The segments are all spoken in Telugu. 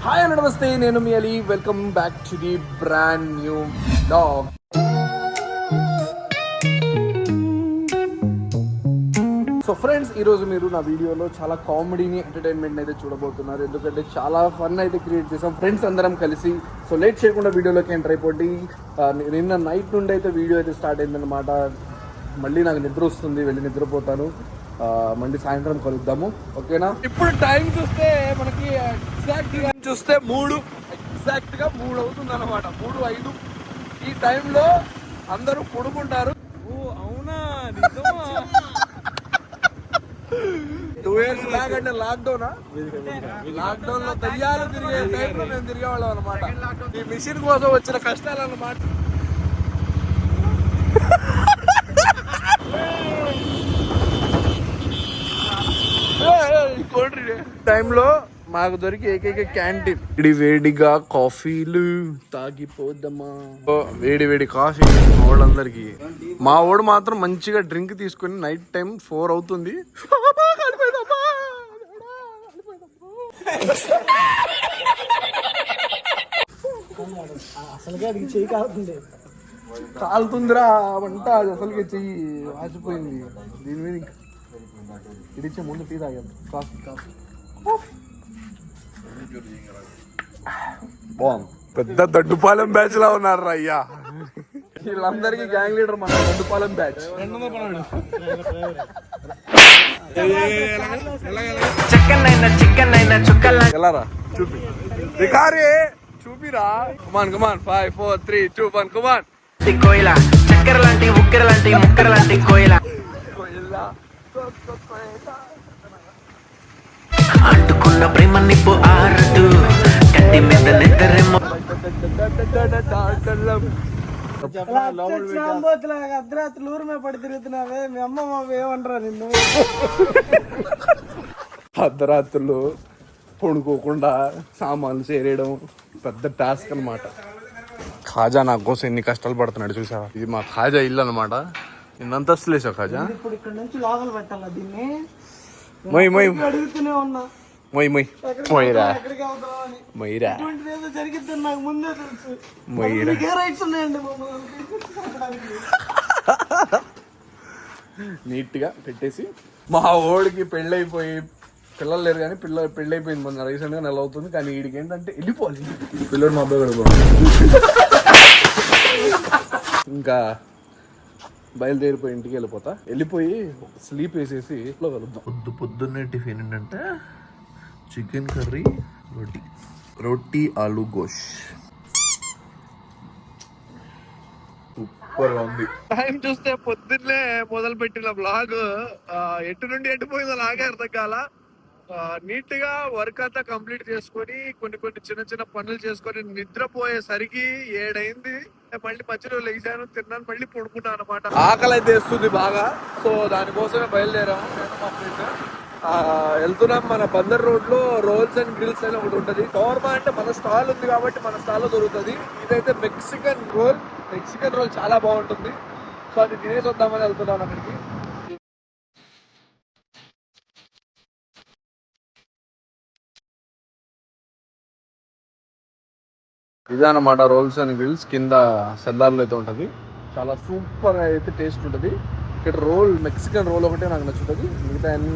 హాయ్ అండ్ నమస్తే, నేను మీ Ali. Welcome back to the brand new blog. So friends, ఈరోజు మీరు నా వీడియోలో చాలా కామెడీని, ఎంటర్టైన్మెంట్ అయితే చూడబోతున్నారు. ఎందుకంటే చాలా ఫన్ అయితే క్రియేట్ చేసాం ఫ్రెండ్స్ అందరం కలిసి. సో లేట్ చేయకుండా వీడియోలోకి ఎంటర్ అయిపోయి, నిన్న నైట్ నుండి అయితే వీడియో అయితే స్టార్ట్ అయిందనమాట. మళ్ళీ నాకు నిద్ర వస్తుంది, వెళ్ళి నిద్రపోతాను. మళ్ళీ సాయంత్రం కలుద్దాము, ఓకేనా? ఇప్పుడు టైం చూస్తే మనకి ఎగ్జాక్ట్గా చూస్తే 3 అవుతుంది అనమాట. 3:05. ఈ టైంలో అందరూ పడుకుంటారు. ఓ అవునా, 2 years బ్యాక్ అంటే లాక్డౌన్ లో దయ్యాలు తిరిగే టైంలో మేము తిరిగేవాళ్ళం అనమాట. ఈ మిషన్ కోసం వచ్చిన కష్టాలు అన్నమాట. టైంలో మాకు దొరికి ఏకైక క్యాంటీన్. వేడిగా కాఫీలు తాగిపోద్దమ్మా. వేడి కాఫీ మా వాళ్ళందరికి. మా వాడు మాత్రం మంచిగా డ్రింక్ తీసుకుని నైట్ టైం 4 అవుతుంది. కాలుతుందిరా వంట, అసలుగా చెయ్యి వాసిపోయింది. దీని మీద ఇడిచ్చే ముందు టీ తాగాను. కాఫీ బాగుంది. పెద్ద దడ్డుపాలెం బ్యాచ్ లా ఉన్నారు రా అయ్యా. వీళ్ళందరికీ గ్యాంగ్ లీడర్ మన దడ్డుపాలెం బ్యాచ్. ఎలారా చూపి రికారే చూపిరా. కమాన్ 5 4 3 2 1 కమాన్. కోయిల చక్కెర లాంటి ఉక్కెర లాంటి ముక్కర లాంటి కోయిల అంటుకున్న ప్రేమ నిప్పు ఆరదు కట్టి మీద నిద్రేమో. అర్ధరాత్రి ఊరు మీద పడి తిరుగుతున్నావే, మీ అమ్మ ఏమంటారా నిన్ను? అర్ధరాత్రులు కొనుక్కోకుండా సామాన్లు చేరేయడం పెద్ద టాస్క్ అనమాట. ఖాజా నా కోసం ఎన్ని కష్టాలు పడుతున్నాడు చూసావా. ఇది మా ఖాజా ఇల్లు అనమాట. ఎన్నంతస్తులు వేసావు ఖాజా? ఇప్పుడు ఇక్కడ నుంచి లోపల పెట్టాలా దీన్ని? అడుగుతూనే ఉన్నా. మొయ్యరా జరిగిద్ది నాకు ముందే తెలుసు. రైట్స్ ఉన్నాయండి నీట్ గా పెట్టేసి. మా ఓడికి పెళ్ళైపోయి పిల్లలు లేరు, కానీ పెళ్ళైపోయింది మొన్న రీసెంట్ గా 1 అవుతుంది. కానీ వీడికి ఏంటంటే వెళ్ళిపోవాలి. పిల్లడు మా అబ్బాయి కూడా ఇంకా బయలుదేరిపోయి ఇంటికి వెళ్ళిపోయి స్లీప్ వేసేసి ఇంట్లో కలుద్దాం. పొద్దున్నే టిఫిన్ ఏంటంటే చికెన్ కర్రీ, రోటీ ఆలూ గోష్. సూపర్ గా ఉంది. టైం చూస్తే పొద్దున్నే మొదలు పెట్టిన బ్లాగ్ ఎటు నుండి ఎట్టుపోయిందో నాకే అర్థం కాల. నీట్ గా వర్క్ అంతా కంప్లీట్ చేసుకొని కొన్ని చిన్న పనులు చేసుకొని నిద్రపోయేసరికి 7 అయింది. మళ్ళీ మధ్యలో లేచాను, తిన్నాను, మళ్ళీ పడుకున్నాను అనమాట. ఆకలి అయితే వేస్తుంది బాగా. సో దానికోసమే బయలుదేరాము నేను మా ఫ్రెండ్. వెళ్తున్నాం. మన బందర్ రోడ్ లో రోల్స్ అండ్ గ్రిల్స్ అని ఒకటి ఉంటుంది. షవర్మా అంటే మన స్టాల్ ఉంది కాబట్టి మన స్టాల్ లో దొరుకుతుంది. ఇదైతే మెక్సికన్ రోల్ చాలా బాగుంటుంది. సో అది తినేసి వద్దామని వెళ్తున్నాను అక్కడికి. ఇదన్నమాట రోల్స్ అండ్ గ్రిల్స్. కింద సెల్లార్లో అయితే ఉంటుంది. చాలా సూపర్ అయితే టేస్ట్ ఉంటుంది. ఇక్కడ రోల్ మెక్సికన్ రోల్ ఒకటే నాకు నచ్చుతుంది, మిగతా అన్ని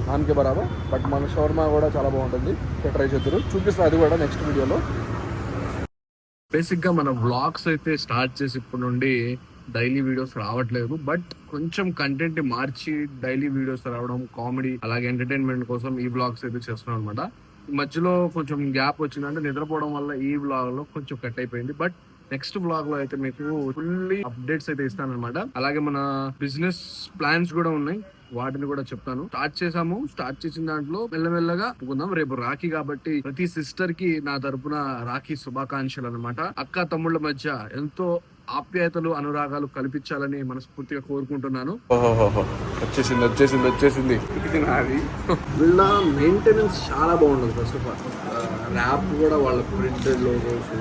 నాన్కే బరాబర్. బట్ మన షవర్మా కూడా చాలా బాగుంటుంది. ట్రై చేద్దరు, చూపిస్తాను అది కూడా నెక్స్ట్ వీడియోలో. బేసిక్గా మన వ్లాగ్స్ అయితే స్టార్ట్ చేసి ఇప్పటి నుండి డైలీ వీడియోస్ రావట్లేదు. బట్ కొంచెం కంటెంట్ మార్చి డైలీ వీడియోస్ రావడం, కామెడీ అలాగే ఎంటర్టైన్మెంట్ కోసం ఈ వ్లాగ్స్ అయితే చేస్తున్నాం అనమాట. మధ్యలో కొంచెం గ్యాప్ వచ్చిందంటే నిద్రపోవడం వల్ల ఈ వ్లాగ్ లో కొంచెం కట్ అయిపోయింది. బట్ నెక్స్ట్ వ్లాగ్ లో అయితే మీకు ఫుల్లీ అప్డేట్స్ అయితే ఇస్తాను అనమాట. అలాగే మన బిజినెస్ ప్లాన్స్ కూడా ఉన్నాయి, వాటిని కూడా చెప్తాను. స్టార్ట్ చేసిన దాంట్లో మెల్లమెల్లగా అనుకుందాం. రేపు రాఖీ కాబట్టి ప్రతి సిస్టర్ కి నా తరపున రాఖీ శుభాకాంక్షలు అనమాట. అక్క తమ్ముళ్ళ మధ్య ఎంతో ఆప్యాయతలు, అనురాగాలు కల్పించాలని మనస్ఫూర్తిగా కోరుకుంటున్నాను. వచ్చేసింది. వీళ్ళ మెయింటెనెన్స్ చాలా బాగుంటుంది. ఫస్ట్ ఆఫ్ ఆల్ ర్యాప్ కూడా వాళ్ళ ప్రింటెడ్ లోగోస్,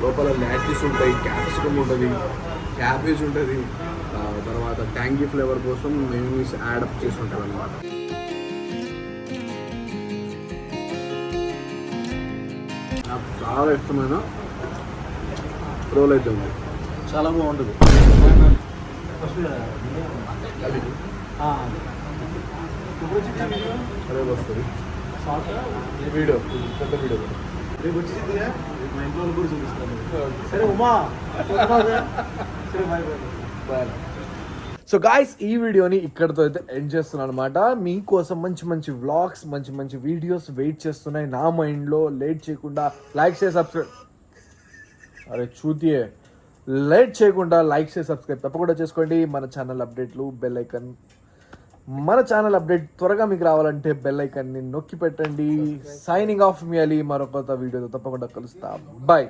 లోపల ల్యాటిస్ ఉంటాయి, క్యాప్సికమ్ ఉంటుంది, క్యాబేజ్ ఉంటుంది, తర్వాత ట్యాంగీ ఫ్లేవర్ కోసం మెయిన్స్ యాడప్ చేసి ఉంటుంది అనమాట. చాలా ఇష్టమైన రోల్ అయితే ఉంది. చాలా బాగుంటుంది. రేపు వస్తుంది వీడియో, పెద్ద వీడియో. రేపు వచ్చి మా ఇంట్లో కూడా చూపిస్తాను. సరే ఉమా, సరే బాయ్ బాయ్. సో గాయ్స్, ఈ వీడియోని ఇక్కడితో అయితే ఎండ్ చేస్తున్నాను అనమాట. మీకోసం మంచి మంచి వ్లాగ్స్, మంచి మంచి వీడియోస్ వెయిట్ చేస్తున్నాయి నా మైండ్లో. లేట్ చేయకుండా లైక్ చేసి సబ్స్క్రైబ్, అరే చూతియే, లేట్ చేయకుండా లైక్ చేసి సబ్స్క్రైబ్ తప్పకుండా చేసుకోండి. మన ఛానల్ అప్డేట్లు, బెల్ ఐకన్, మన ఛానల్ అప్డేట్ త్వరగా మీకు రావాలంటే బెల్ ఐకన్ని నొక్కి పెట్టండి. సైనింగ్ ఆఫ్ మీ అలీ, మరో కొత్త వీడియోతో తప్పకుండా కలుస్తా. బాయ్.